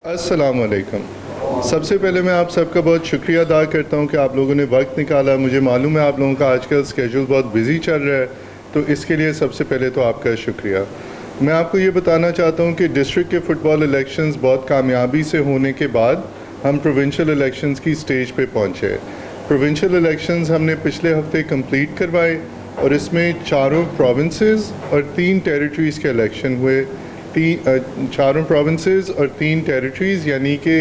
अस्सलामुअलैकुम। सबसे पहले मैं आप सबका बहुत शुक्रिया अदा करता हूं कि आप लोगों ने वक्त निकाला। मुझे मालूम है आप लोगों का आजकल स्केड्यूल बहुत बिज़ी चल रहा है, तो इसके लिए सबसे पहले तो आपका शुक्रिया। मैं आपको ये बताना चाहता हूं कि डिस्ट्रिक्ट के फ़ुटबॉल इलेक्शंस बहुत कामयाबी से होने के बाद हम प्रोविंशियल इलेक्शंस की स्टेज पे पहुँचे। प्रोविंशियल इलेक्शंस हमने पिछले हफ्ते कंप्लीट करवाए और इसमें 4 प्रोविंसेस और 3 टेरिटरीज़ के इलेक्शन हुए। 4 प्रोविंसेस और 3 टेरिटरीज़ यानी कि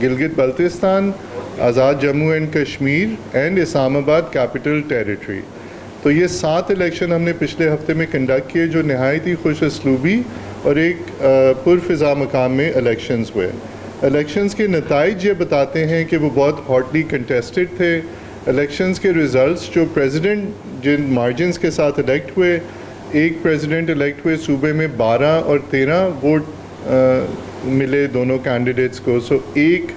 Gilgit Baltistan, Azad Jammu and Kashmir and Islamabad capital territory. तो ये 7 इलेक्शन हमने पिछले हफ्ते में कंडक्ट किए जो नहायत ही खुश असलूबी और एक पुरफ़िज़ा मकाम में इलेक्शंस हुए। इलेक्शंस के नताइज ये बताते हैं कि वो बहुत हॉटली कंटेस्टेड थे। इलेक्शंस के रिज़ल्ट्स जो प्रेसिडेंट जिन मार्जिनस के साथ इलेक्ट हुए, एक प्रेसिडेंट इलेक्ट हुए सूबे में 12 और 13 वोट मिले दोनों कैंडिडेट्स को, सो एक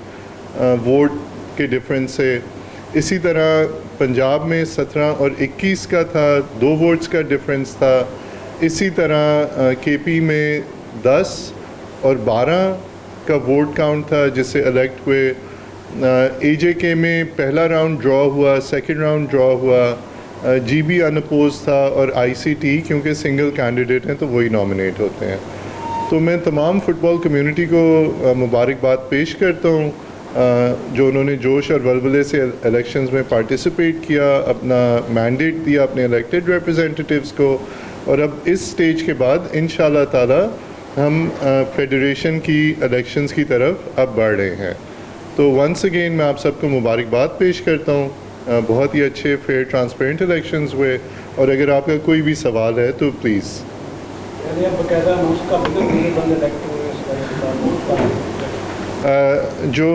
वोट के डिफरेंस से। इसी तरह पंजाब में 17 और 21 का था, 2 वोट्स का डिफरेंस था। इसी तरह केपी में 10 और 12 का वोट काउंट था जिससे इलेक्ट हुए। एजेके में पहला राउंड ड्रॉ हुआ, सेकंड राउंड ड्रॉ हुआ। जीबी अनअपोज था और आईसीटी क्योंकि सिंगल कैंडिडेट हैं तो वही नॉमिनेट होते हैं। तो मैं तमाम फ़ुटबॉल कम्युनिटी को मुबारकबाद पेश करता हूँ जो उन्होंने जोश और वलवले से इलेक्शंस में पार्टिसिपेट किया, अपना मैंडेट दिया अपने इलेक्टेड रिप्रेजेंटेटिव्स को। और अब इस स्टेज के बाद इंशाल्लाह ताला हम फेडरेशन की इलेक्शंस की तरफ अब बढ़ रहे हैं। तो वंस अगेन मैं आप सबको मुबारकबाद पेश करता हूँ। बहुत ही अच्छे फेयर ट्रांसपेरेंट इलेक्शंस हुए और अगर आपका कोई भी सवाल है तो प्लीज़। जो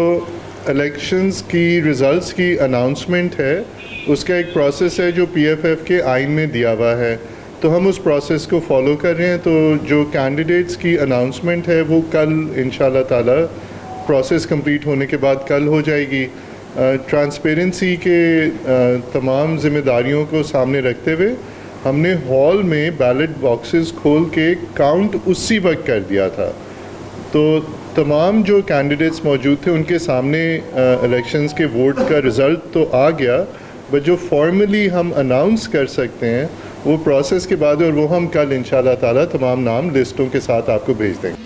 इलेक्शंस की रिज़ल्ट्स की अनाउंसमेंट है उसका एक प्रोसेस है जो पीएफएफ के आइन में दिया हुआ है, तो हम उस प्रोसेस को फॉलो कर रहे हैं। तो जो कैंडिडेट्स की अनाउंसमेंट है वो कल इंशाल्लाह ताला प्रोसेस कंप्लीट होने के बाद कल हो जाएगी। ट्रांसपेरेंसी के तमाम जिम्मेदारियों को सामने रखते हुए हमने हॉल में बैलेट बॉक्सेस खोल के काउंट उसी वक्त कर दिया था। तो तमाम जो कैंडिडेट्स मौजूद थे उनके सामने इलेक्शंस के वोट का रिज़ल्ट तो आ गया, बट जो फॉर्मली हम अनाउंस कर सकते हैं वो प्रोसेस के बाद, और वो हम कल इंशाल्लाह ताला तमाम नाम लिस्टों के साथ आपको भेज देंगे।